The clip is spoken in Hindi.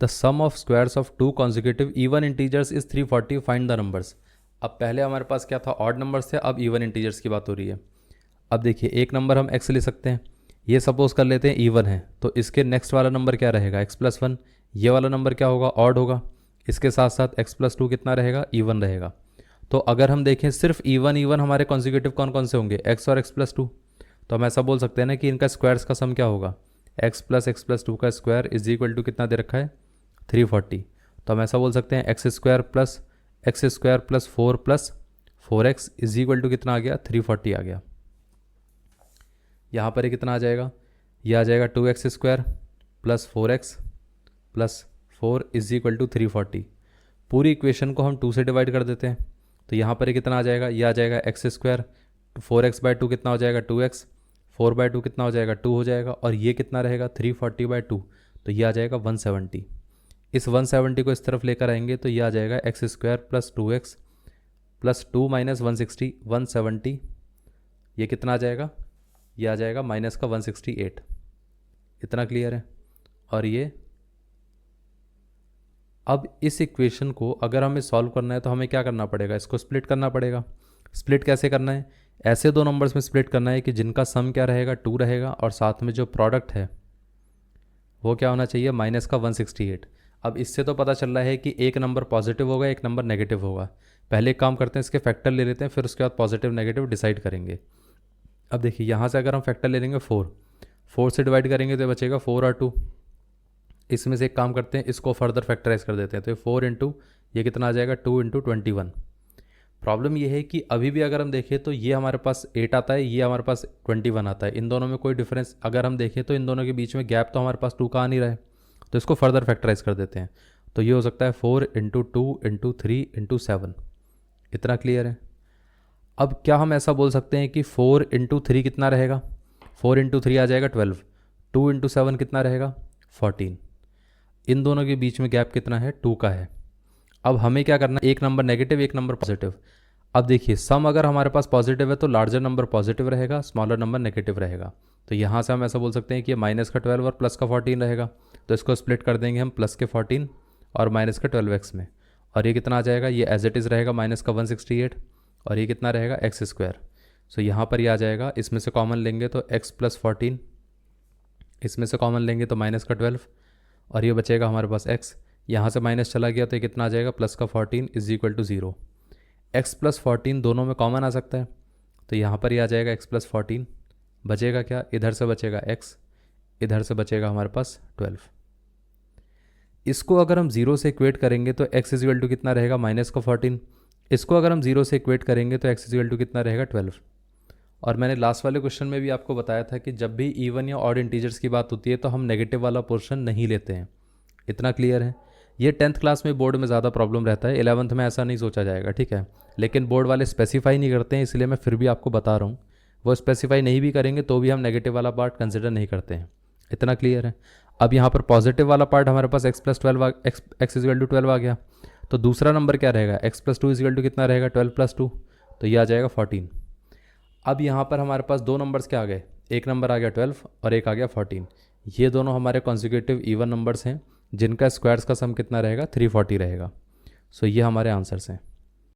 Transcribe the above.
The sum of squares of two consecutive even integers is 340, find the numbers. अब पहले हमारे पास क्या था, ऑड नंबर्स थे, अब इवन इंटीजर्स की बात हो रही है। अब देखिए एक नंबर हम x ले सकते हैं, ये सपोज कर लेते हैं इवन है, तो इसके नेक्स्ट वाला नंबर क्या रहेगा x+1, ये वाला नंबर क्या होगा, ऑड होगा, इसके साथ साथ x+2 कितना रहेगा, इवन रहेगा। तो अगर हम देखें सिर्फ इवन इवन हमारे कॉन्जिक्यूटिव कौन कौन से होंगे, x और x+2, तो हम ऐसा बोल सकते हैं ना कि इनका स्क्वायर्स का सम क्या होगा, x प्लस x+2 का स्क्वायर इज इक्वल टू कितना दे रखा है, 340। तो हम ऐसा बोल सकते हैं x² plus 4 plus 4x is equal to कितना आ गया, 340 आ गया। यहाँ पर ये कितना आ जाएगा, ये आ जाएगा 2x² plus 4x plus 4 is equal to 340। पूरी इक्वेशन को हम 2 से डिवाइड कर देते हैं, तो यहाँ पर ये कितना आ जाएगा, ये आ जाएगा x², 4x/2 कितना हो जाएगा 2x, 4/2 कितना हो जाएगा 2 हो जाएगा, और ये कितना रहेगा 340/2, तो ये आ जाएगा 170। इस 170 को इस तरफ लेकर आएंगे तो ये आ जाएगा x² plus 2x plus 2 minus 160, 170, ये कितना आ जाएगा, ये आ जाएगा माइनस का 168। इतना क्लियर है। और ये अब इस इक्वेशन को अगर हमें सॉल्व करना है तो हमें क्या करना पड़ेगा, इसको स्प्लिट करना पड़ेगा। स्प्लिट कैसे करना है, ऐसे दो नंबर्स में स्प्लिट करना है कि जिनका सम क्या रहेगा 2 रहेगा, और साथ में जो प्रोडक्ट है वो क्या होना चाहिए, माइनस का 168। अब इससे तो पता चल रहा है कि एक नंबर पॉजिटिव होगा, एक नंबर नेगेटिव होगा। पहले एक काम करते हैं, इसके फैक्टर ले लेते हैं, फिर उसके बाद पॉजिटिव नेगेटिव डिसाइड करेंगे। अब देखिए यहाँ से अगर हम फैक्टर ले लेंगे 4 से डिवाइड करेंगे तो बचेगा 4 और 2। इसमें से एक काम करते हैं, इसको फर्दर फैक्टराइज कर देते हैं, तो 4 इंटू ये कितना आ जाएगा 2 इंटू 21। प्रॉब्लम ये है कि अभी भी अगर हम देखें तो ये हमारे पास 8 आता है, ये हमारे पास 21 आता है। इन दोनों में कोई डिफरेंस अगर हम देखें तो इन दोनों के बीच में गैप तो हमारे पास 2 का आ नहीं रहा है, तो इसको फर्दर फैक्टराइज कर देते हैं। तो ये हो सकता है 4 इंटू 2 इंटू 3 इंटू 7। इतना क्लियर है। अब क्या हम ऐसा बोल सकते हैं कि 4 इंटू 3 कितना रहेगा, 4 इंटू 3 आ जाएगा 12, 2 इंटू 7 कितना रहेगा 14। इन दोनों के बीच में गैप कितना है, 2 का है। अब हमें क्या करना है, एक नंबर नेगेटिव एक नंबर पॉजिटिव। अब देखिए सम अगर हमारे पास पॉजिटिव है तो लार्जर नंबर पॉजिटिव रहेगा, स्मॉलर नंबर नेगेटिव रहेगा। तो यहाँ से हम ऐसा बोल सकते हैं कि ये माइनस का 12 और प्लस का 14 रहेगा, तो इसको स्प्लिट कर देंगे हम प्लस के 14 और माइनस का 12x में, और ये कितना आ जाएगा, ये एज इट इज़ रहेगा माइनस का 168, और ये कितना रहेगा x²। सो यहाँ पर ये आ जाएगा, इसमें से कॉमन लेंगे तो x प्लस 14, इसमें से कॉमन लेंगे तो माइनस का 12, और ये बचेगा हमारे पास x। यहाँ से माइनस चला गया तो ये कितना आ जाएगा, प्लस का 14 is equal to 0। x plus 14 दोनों में कॉमन आ सकता है, तो यहाँ पर ये आ जाएगा x प्लस 14, बचेगा क्या, इधर से बचेगा x, इधर से बचेगा हमारे पास 12। इसको अगर हम 0 से इक्वेट करेंगे तो x इज इक्वल टू कितना रहेगा, माइनस का 14। इसको अगर हम 0 से इक्वेट करेंगे तो x इज इक्वल टू कितना रहेगा 12। और मैंने लास्ट वाले क्वेश्चन में भी आपको बताया था कि जब भी इवन या ऑड इंटीजर्स की बात होती है तो हम नेगेटिव वाला पोर्शन नहीं लेते हैं। इतना क्लियर है। ये 10th क्लास में बोर्ड में ज़्यादा प्रॉब्लम रहता है, 11th में ऐसा नहीं सोचा जाएगा, ठीक है। लेकिन बोर्ड वाले स्पेसिफाई नहीं करते हैं, इसलिए मैं फिर भी आपको बता रहा हूँ। वो स्पेसिफाई नहीं भी करेंगे तो भी हम नेगेटिव वाला पार्ट कंसिडर नहीं करते हैं। इतना क्लियर है। अब यहाँ पर पॉजिटिव वाला पार्ट हमारे पास x plus 12 x is equal to 12 आ गया, तो दूसरा नंबर क्या रहेगा, x plus 2 is equal to कितना रहेगा 12 प्लस 2, तो ये आ जाएगा 14। अब यहाँ पर हमारे पास दो नंबर्स क्या आ गए, एक नंबर आ गया 12 और एक आ गया 14। ये दोनों हमारे कॉन्जिक्यूटिव इवन नंबर्स हैं जिनका स्क्वायर्स का सम कितना रहेगा 340 रहेगा। सो ये हमारे आंसर्स हैं।